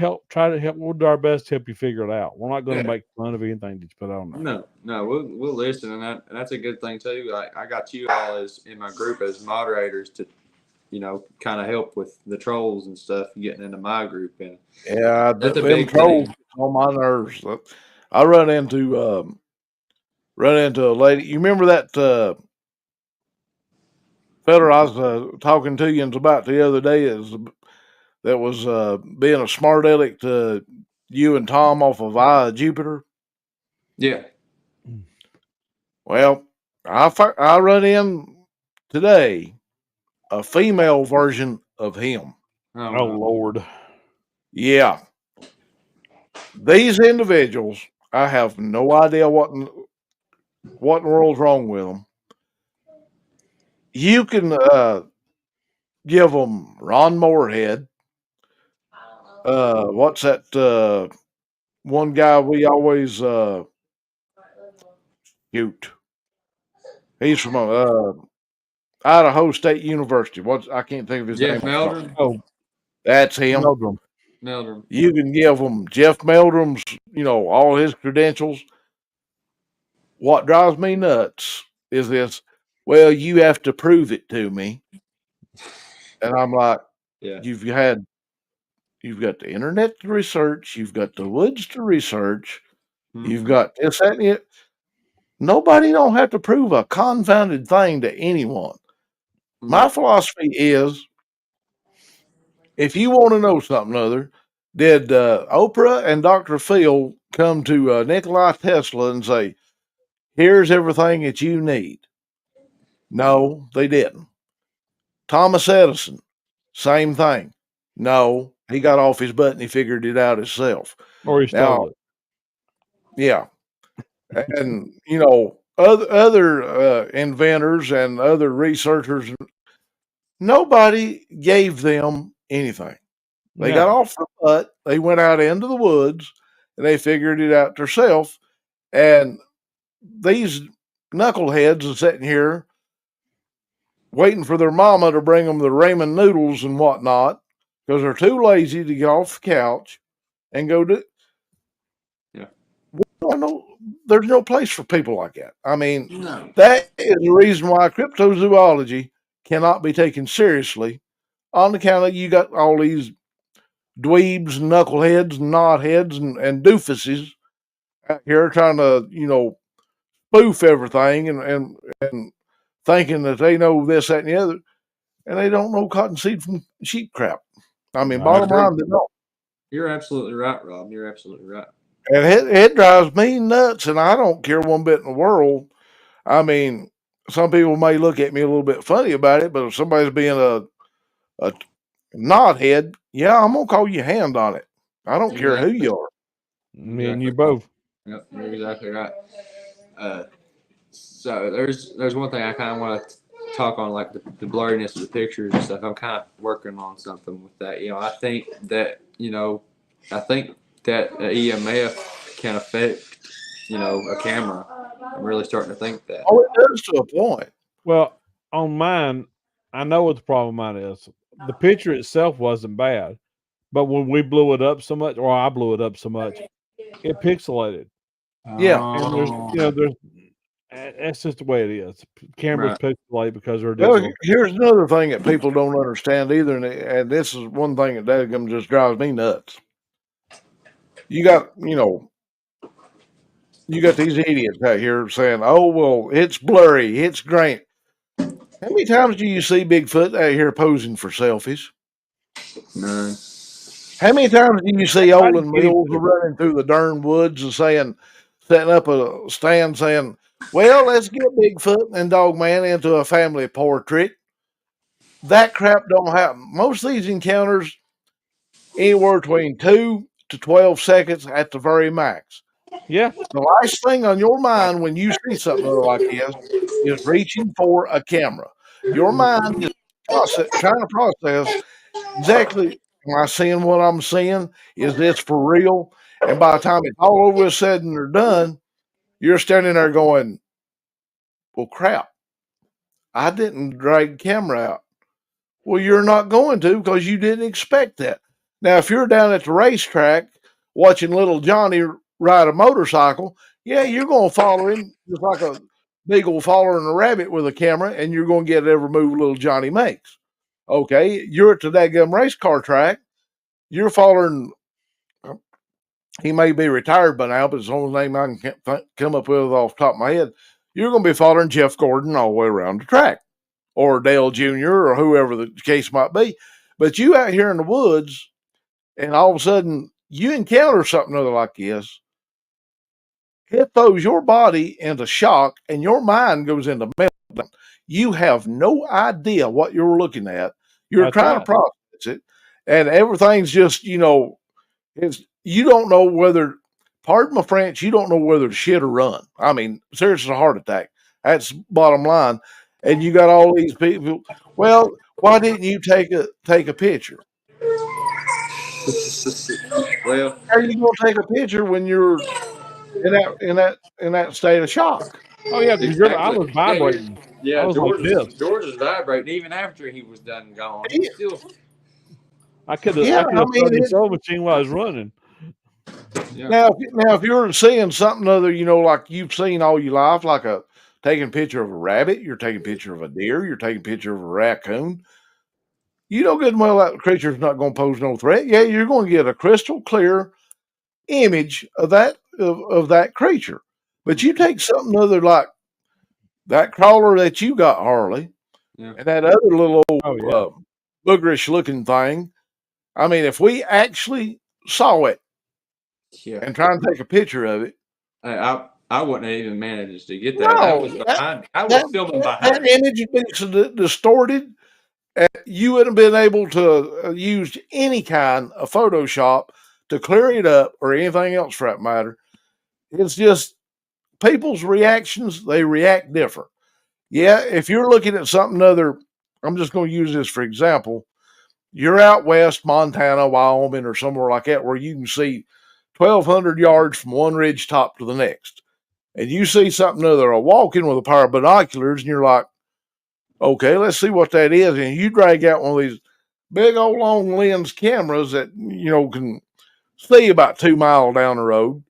to help. We'll do our best to help you figure it out. We're not going to make fun of anything that you put on there. No, we'll listen, and that's a good thing too. I got you all as in my group as moderators to, kind of help with the trolls and stuff getting into my group, and that's a big trolls on my nerves. I run into a lady. You remember that fella I was talking to you about the other day that was being a smart aleck to you and Tom off of Jupiter? Yeah. Well, I run in today a female version of him. Oh Lord. Yeah. These individuals, I have no idea what in the world's wrong with them. You can give them Ron Moorhead. What's that one guy we always shoot? He's from Idaho State University. I can't think of his name. Jeff Meldrum. Oh, that's him. Meldrum. You can give them Jeff Meldrum's, all his credentials. What drives me nuts is this. Well, you have to prove it to me. And I'm like, you've got the internet to research, you've got the woods to research, you've got this, that, and it. Nobody don't have to prove a confounded thing to anyone. My philosophy is, if you want to know something other, did Oprah and Dr. Phil come to Nikola Tesla and say, here's everything that you need? No, they didn't. Thomas Edison, same thing. No, he got off his butt and he figured it out himself. Or he stole it. Yeah. And, other inventors and other researchers, nobody gave them anything. They got off the butt, they went out into the woods, and they figured it out themselves. And these knuckleheads are sitting here waiting for their mama to bring them the ramen noodles and whatnot because they're too lazy to get off the couch and go do. Yeah. There's no place for people like that. I mean, that is the reason why cryptozoology cannot be taken seriously on account of you got all these dweebs, knuckleheads, and knotheads, and doofuses out here trying to, spoof everything and thinking that they know this, that, and the other, and they don't know cottonseed from sheep crap. I mean, bottom line, they don't. You're absolutely right, Rob. You're absolutely right. And it drives me nuts, and I don't care one bit in the world. I mean, some people may look at me a little bit funny about it, but if somebody's being a knothead, yeah, I'm gonna call you a hand on it. I don't care who you are. Me and you both. Yep, you're exactly right. So there's one thing I kind of want to talk on, like the blurriness of the pictures and stuff. I'm kind of working on something with that. I think that EMF can affect a camera. I'm really starting to think that. Oh, it does to a point. Well, on mine, I know what the problem mine is. The picture itself wasn't bad, but when we blew it up so much, or I blew it up so much, it pixelated. Yeah. And there's that's just the way it is. Cameras pixelate because they're Well, digital. here's another thing that people don't understand either, and this is one thing that dadgum just drives me nuts. You got these idiots out here saying, "Oh well, it's blurry, it's grain." How many times do you see Bigfoot out here posing for selfies? None. How many times do you see Why do Olin you Mills running through the darn woods and setting up a stand saying, "Well, let's get Bigfoot and Dogman into a family portrait"? That crap don't happen. Most of these encounters anywhere between 2 to 12 seconds at the very max. Yeah. The last thing on your mind when you see something like this is reaching for a camera. Your mind is trying to process exactly, am I seeing what I'm seeing? Is this for real? And by the time it's all over said and they're done, you're standing there going, well, crap, I didn't drag the camera out. Well, you're not going to because you didn't expect that. Now, if you're down at the racetrack watching little Johnny ride a motorcycle, yeah, you're going to follow him just like a beagle following a rabbit with a camera, and you're going to get every move little Johnny makes. Okay, you're at the daggum race car track. You're following. He may be retired by now, but it's the only name I can come up with off the top of my head. You're going to be following Jeff Gordon all the way around the track, or Dale Jr., or whoever the case might be. But you out here in the woods, and all of a sudden you encounter something other like this, it throws your body into shock, and your mind goes into meltdown. You have no idea what you're looking at. You're trying to process it, and everything's just, it's you don't know whether, pardon my French, you don't know whether to shit or run. I mean, seriously, a heart attack. That's bottom line. And you got all these people. Well, why didn't you take a picture? Well, How are you going to take a picture when you're in that state of shock? Oh yeah, because exactly. I was vibrating. Yeah, I was George, like this. George was vibrating even after he was done and gone. He still. I could have Yeah, started the throw machine while I was running. Yeah. Now, if you're seeing something other, like you've seen all your life, like taking a picture of a rabbit, you're taking a picture of a deer, you're taking a picture of a raccoon, you know good and well that creature's not going to pose no threat. Yeah, you're going to get a crystal clear image of that creature. But you take something other like that crawler that you got, Harley, and that other little old boogerish looking thing. I mean, if we actually saw it and try and take a picture of it, I wouldn't even manage to get that. No, that was behind. I was filming behind. That image would be so distorted. You wouldn't have been able to use any kind of Photoshop to clear it up or anything else for that matter. It's just people's reactions, they react different. Yeah, if you're looking at something other, I'm just going to use this for example. You're out west, Montana, Wyoming, or somewhere like that, where you can see 1,200 yards from one ridge top to the next. And you see something other, a walking with a pair of binoculars, and you're like, okay, let's see what that is. And you drag out one of these big old long lens cameras that, can see about 2 miles down the road.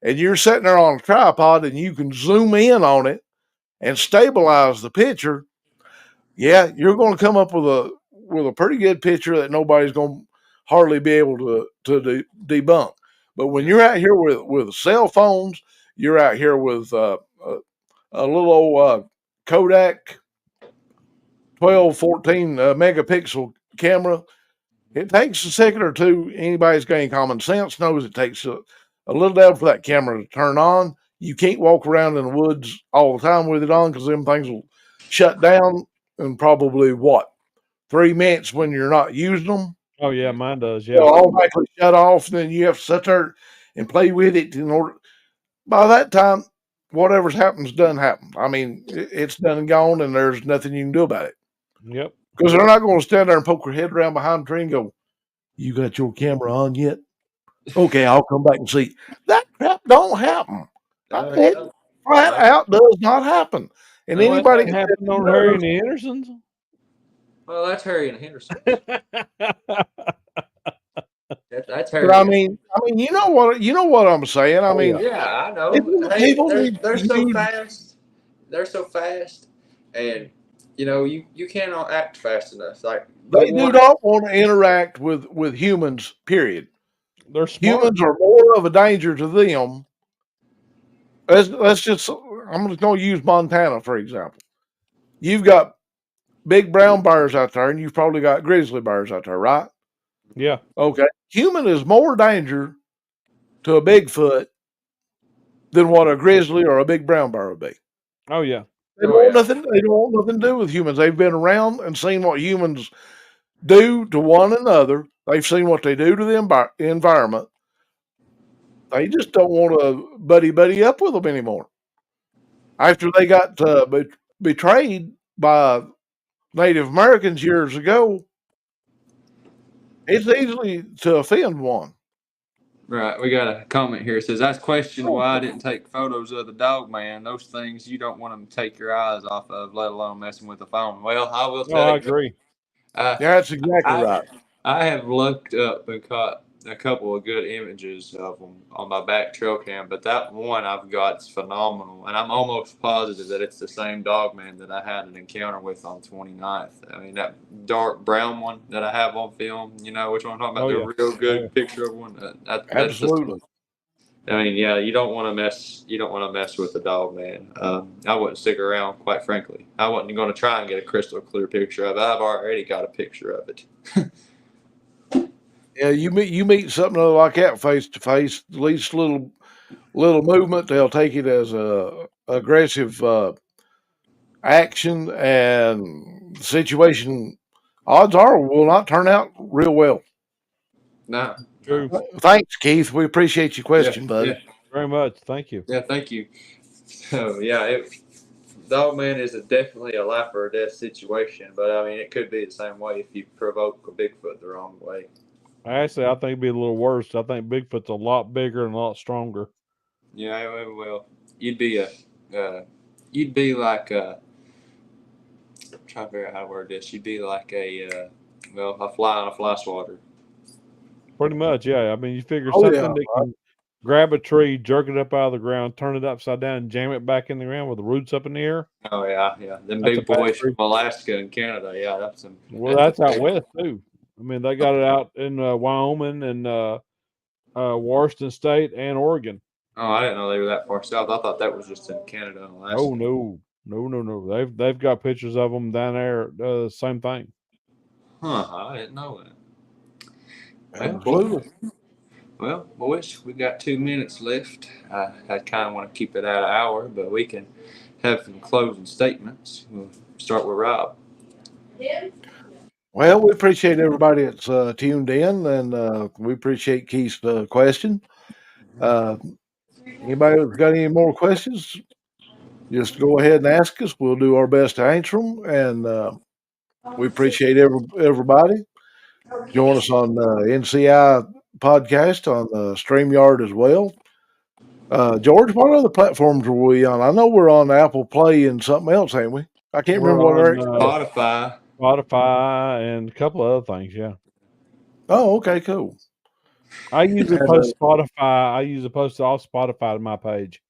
And you're sitting there on a tripod and you can zoom in on it and stabilize the picture. Yeah, you're going to come up with a pretty good picture that nobody's going to hardly be able to debunk. But when you're out here with cell phones, you're out here with a little old Kodak 12, 14 megapixel camera. It takes a second or two. Anybody's got any common sense knows it takes a little while for that camera to turn on. You can't walk around in the woods all the time with it on because them things will shut down in probably 3 minutes when you're not using them. Oh yeah, mine does. Yeah, They'll automatically shut off, and then you have to sit there and play with it in order. By that time, whatever's happened's done happened. I mean, it's done and gone, and there's nothing you can do about it. Yep. Because they're not going to stand there and poke their head around behind the tree and go, "You got your camera on yet? Okay, I'll come back and see." That crap don't happen. It flat out does not happen. And Well, anybody that happened on Harry and the Hendersons. Well, that's Harry and Henderson. That's But Harry. I mean, you know what I'm saying. I mean, Yeah, I know. people Hey, need, they're so fast. They're so fast, and you cannot act fast enough. Like they do not want to interact with humans. Period. They're smart. Humans are more of a danger to them. Let's just. I'm just going to use Montana for example. You've got big brown bears out there, and you've probably got grizzly bears out there, right? Yeah. Okay. Human is more danger to a Bigfoot than what a grizzly or a big brown bear would be. Oh yeah. They don't want nothing. They don't want nothing to do with humans. They've been around and seen what humans do to one another. They've seen what they do to the environment. They just don't want to buddy up with them anymore. After they got betrayed by Native Americans years ago, it's easy to offend one. Right, we got a comment here. It says, "I questioned why I didn't take photos of the dog man. Those things you don't want them to take your eyes off of, let alone messing with the phone." Well, I will tell you. I agree. Yeah, that's exactly right. I have looked up and caught a couple of good images of them on my back trail cam, but that one I've got is phenomenal, and I'm almost positive that it's the same dog man that I had an encounter with on 29th. I mean, that dark brown one that I have on film, you know which one I'm talking about? The real good picture of one. Absolutely. I mean, yeah, you don't want to mess. You don't want to mess with the dog man. I wouldn't stick around, quite frankly. I wasn't going to try and get a crystal clear picture of it. I've already got a picture of it. Yeah, you meet something like that face to face. The least little movement, they'll take it as a aggressive action, and the situation, odds are, will not turn out real well. No. True. Thanks, Keith. We appreciate your question, buddy. Yeah. Very much. Thank you. Yeah, thank you. So yeah, dog man is definitely a life or death situation, but I mean it could be the same way if you provoke a Bigfoot the wrong way. Actually, I think it'd be a little worse. I think Bigfoot's a lot bigger and a lot stronger. Yeah, it will. You'd be like I'm trying to figure out how to word this. You'd be like a fly on a fly swatter. Pretty much, yeah. I mean, you figure something that can grab a tree, jerk it up out of the ground, turn it upside down, and jam it back in the ground with the roots up in the air. Oh yeah. Them big boys from Alaska and Canada. Yeah, that's some. Well, that's out west too. I mean, they got it out in Wyoming and Washington State and Oregon. Oh, I didn't know they were that far south. I thought that was just in Canada and Alaska. Oh no. They've got pictures of them down there. Same thing. Huh? I didn't know that. Absolutely. Well, boys, we got 2 minutes left. I kind of want to keep it at an hour, but we can have some closing statements. We'll start with Rob. Well, we appreciate everybody that's tuned in, and we appreciate Keith's question. Anybody that's got any more questions, just go ahead and ask us. We'll do our best to answer them, and we appreciate everybody. Join us on NCI podcast on StreamYard as well. George, what other platforms are we on? I know we're on Apple Play and something else, ain't we? I can't remember what our Spotify and a couple of other things. Yeah. Oh, okay, cool. I usually post Spotify. I usually post all Spotify to my page.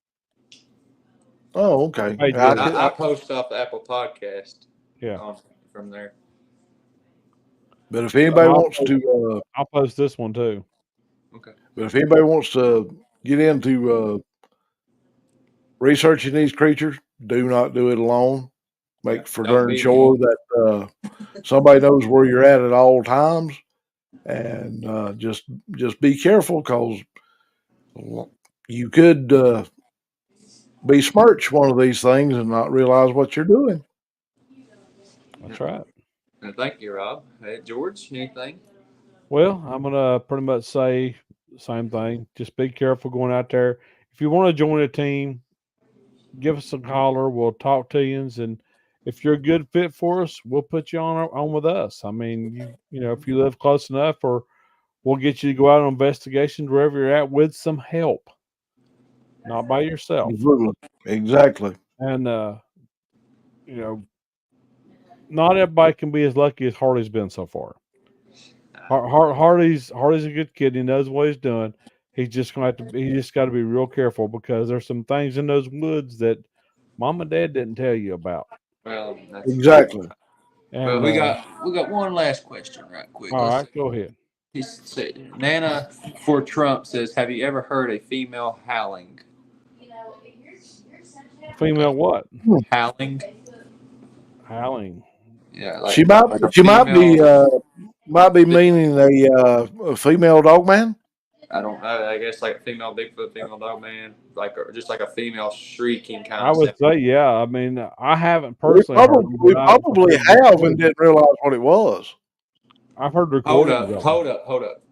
Oh, okay. I post off the Apple Podcast. Yeah. From there. But if anybody wants to, I'll post this one too. Okay. But if anybody wants to get into researching these creatures, do not do it alone. Make for darn sure that somebody knows where you're at all times, and just be careful, because you could besmirch one of these things and not realize what you're doing. That's right. Thank you, Rob. Hey, George, anything? Well, I'm gonna pretty much say the same thing. Just be careful going out there. If you want to join a team, give us a caller. We'll talk to you, and if you're a good fit for us, we'll put you on with us. I mean, you know, if you live close enough, or we'll get you to go out on investigations wherever you're at with some help, not by yourself. Exactly. And you know, not everybody can be as lucky as Harley's been so far. Harley's a good kid. He knows what he's doing. He's just gonna have to. He just got to be real careful because there's some things in those woods that Mom and Dad didn't tell you about. Well, that's Exactly. And, well, we got one last question, right quick. All right, go ahead. He said, Nana for Trump says, "Have you ever heard a female howling?" Female what? Howling. Howling. Yeah, like, She might might be meaning a female dog man. I don't know. I guess like a female Bigfoot, female dog man, just like a female shrieking kind I of. would say, yeah. I mean, I haven't We personally heard them, we but probably have and didn't realize what it was. I've heard Hold recordings. up.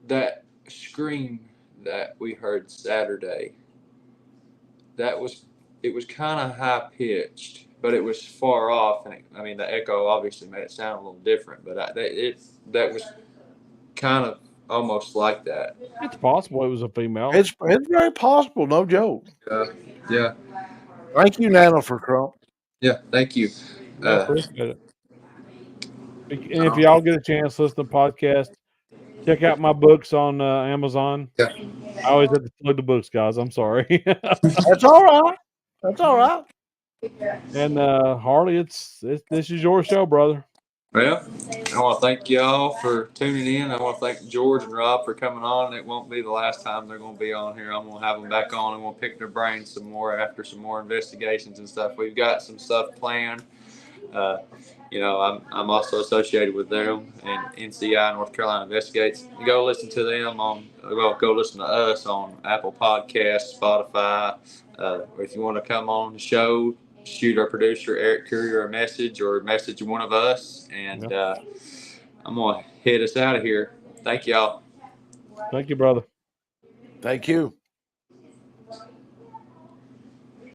That scream that we heard Saturday, it was kind of high pitched, but it was far off, and I mean the echo obviously made it sound a little different, but that was kind of almost like that. It's possible it was a female. It's very possible, no joke. Yeah. Thank you, Nana, for Trump. Yeah, thank you. I appreciate it. And if y'all get a chance to listen to the podcast, check out my books on Amazon. Yeah. I always have to plug the books, guys. I'm sorry. That's all right. That's all right. And Harley, this is your show, brother. Well, I want to thank y'all for tuning in. I want to thank George and Rob for coming on. It won't be the last time they're going to be on here. I'm going to have them back on and we'll pick their brains some more after some more investigations and stuff. We've got some stuff planned. I'm also associated with them and NCI, North Carolina Investigates. Go listen to them go listen to us on Apple Podcasts, Spotify. If you want to come on the show, shoot our producer Eric Courier a message or message one of us, and I'm gonna hit us out of here. Thank y'all. Thank you, brother. Thank you.